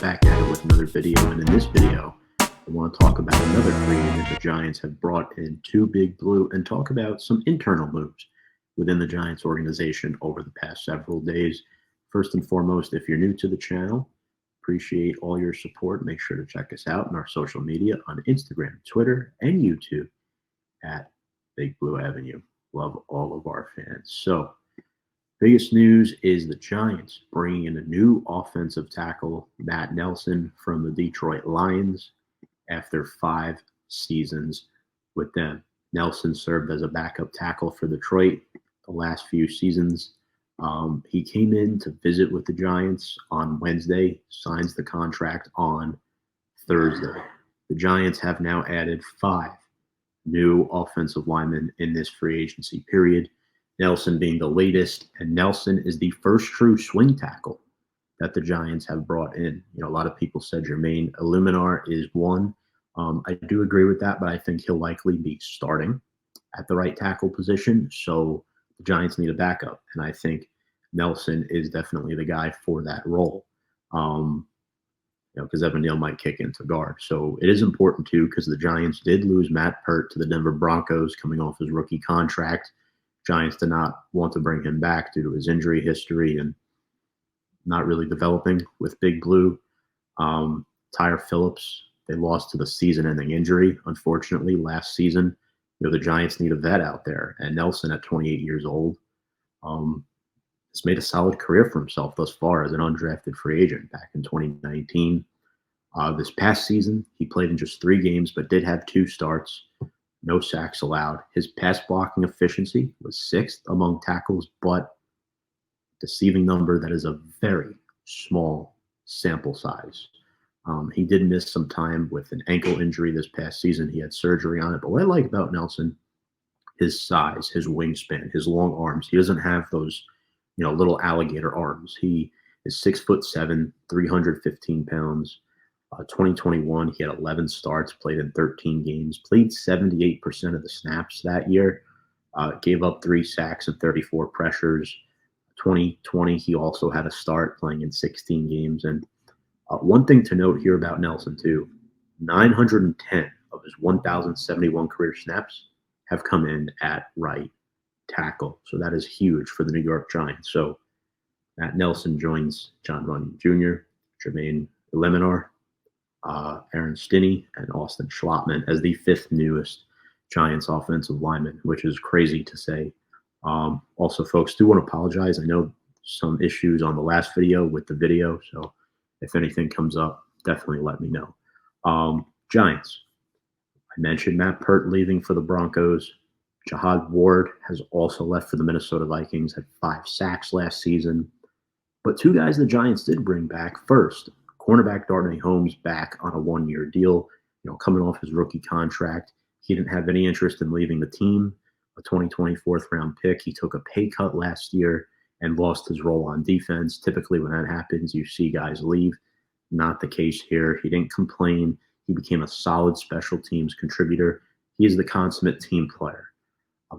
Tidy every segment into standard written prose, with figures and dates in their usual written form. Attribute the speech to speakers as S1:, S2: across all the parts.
S1: back at it with another video, and in this video, I want to talk about another free agent the Giants have brought in to Big Blue and talk about some internal moves within the Giants organization over the past several days. First and foremost, if you're new to the channel, appreciate all your support. Make sure to check us out on our social media on Instagram, Twitter, and YouTube at Big Blue Avenue. Love all of our fans. So, biggest news is the Giants bringing in a new offensive tackle, Matt Nelson, from the Detroit Lions after 5 seasons with them. Nelson served as a backup tackle for Detroit the last few seasons. He came in to visit with the Giants on Wednesday, signs the contract on Thursday. The Giants have now added 5 new offensive linemen in this free agency period, Nelson being the latest, and Nelson is the first true swing tackle that the Giants have brought in. You know, a lot of people said Jermaine Illuminar is one. I do agree with that, but I think he'll likely be starting at the right tackle position, so the Giants need a backup, and I think Nelson is definitely the guy for that role. Because Evan Neal might kick into guard. So it is important, too, because the Giants did lose Matt Pert to the Denver Broncos coming off his rookie contract. Giants did not want to bring him back due to his injury history and not really developing with Big Blue. Tyre Phillips, they lost to the season-ending injury, unfortunately, last season. The Giants need a vet out there, and Nelson, at 28 years old, has made a solid career for himself thus far as an undrafted free agent back in 2019. This past season, he played in just 3 games, but did have 2 starts, no sacks allowed. His pass blocking efficiency was 6th among tackles, but deceiving number that is a very small sample size. He did miss some time with an ankle injury this past season. He had surgery on it. But what I like about Nelson, his size, his wingspan, his long arms. He doesn't have those little alligator arms. He is 6'7", 315 pounds. 2021, he had 11 starts, played in 13 games, played 78% of the snaps that year, gave up 3 sacks and 34 pressures. 2020, he also had a start playing in 16 games. And one thing to note here about Nelson, too, 910 of his 1,071 career snaps have come in at right tackle. So that is huge for the New York Giants. So Matt Nelson joins John Runyon Jr., Jermaine Illuminar, Aaron Stinney, and Austin Schlottman as the 5th newest Giants offensive lineman, which is crazy to say. Also, folks, do want to apologize. I know some issues on the last video with the video, so if anything comes up, definitely let me know. Giants. I mentioned Matt Pert leaving for the Broncos. Jihad Ward has also left for the Minnesota Vikings, had 5 sacks last season. But 2 guys the Giants did bring back. First, cornerback Darnay Holmes back on a 1-year deal, coming off his rookie contract. He didn't have any interest in leaving the team. A 2020 4th-round pick. He took a pay cut last year and lost his role on defense. Typically, when that happens, you see guys leave. Not the case here. He didn't complain. He became a solid special teams contributor. He is the consummate team player.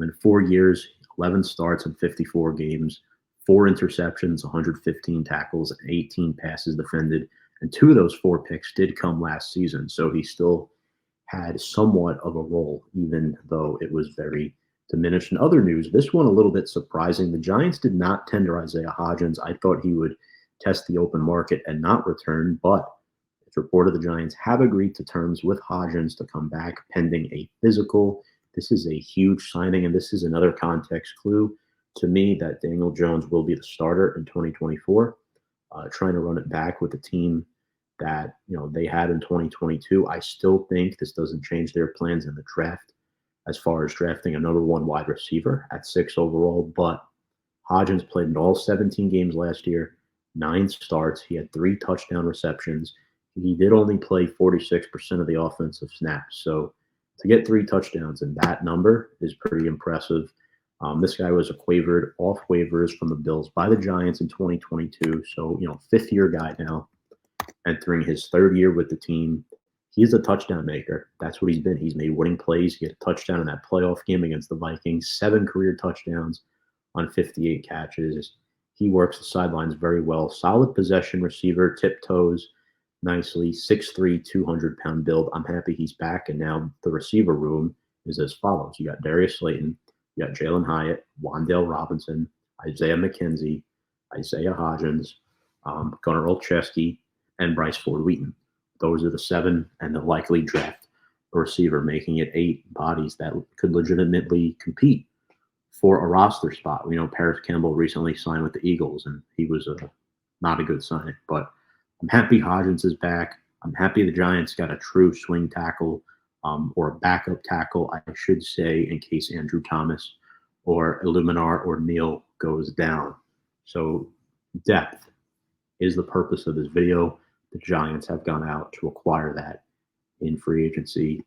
S1: In 4 years, 11 starts in 54 games, 4 interceptions, 115 tackles, and 18 passes defended. And 2 of those 4 picks did come last season. So he still had somewhat of a role, even though it was very diminished. In other news, this one a little bit surprising. The Giants did not tender Isaiah Hodgins. I thought he would test the open market and not return, but it's reported the Giants have agreed to terms with Hodgins to come back pending a physical. This is a huge signing, and this is another context clue to me that Daniel Jones will be the starter in 2024, trying to run it back with the team that they had in 2022. I still think this doesn't change their plans in the draft as far as drafting a number 1 wide receiver at 6 overall, but Hodgins played in all 17 games last year, 9 starts. He had 3 touchdown receptions. He did only play 46% of the offensive snaps, so to get 3 touchdowns in that number is pretty impressive. This guy was acquired off waivers from the Bills by the Giants in 2022. So, 5th-year guy now, entering his 3rd year with the team. He's a touchdown maker. That's what he's been. He's made winning plays. He had a touchdown in that playoff game against the Vikings, 7 career touchdowns on 58 catches. He works the sidelines very well. Solid possession receiver, tiptoes, nicely. 6'3", 200-pound build. I'm happy he's back. And now the receiver room is as follows. You got Darius Slayton, you got Jalen Hyatt, Wan'Dale Robinson, Isaiah McKenzie, Isaiah Hodgins, Gunnar Olszewski, and Bryce Ford-Wheaton. Those are the 7, and they'll likely draft a receiver, making it 8 bodies that could legitimately compete for a roster spot. We know Paris Campbell recently signed with the Eagles, and he was not a good signing. But I'm happy Hodgins is back. I'm happy the Giants got a true swing tackle, or a backup tackle, I should say, in case Andrew Thomas or Illuminar or Neal goes down. So depth is the purpose of this video. The Giants have gone out to acquire that in free agency.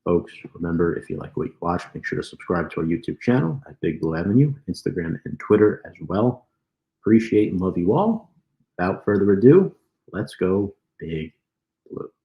S1: Folks, remember, if you like what you watch, make sure to subscribe to our YouTube channel at Big Blue Avenue, Instagram and Twitter as well. Appreciate and love you all. Without further ado, let's go Big Blue.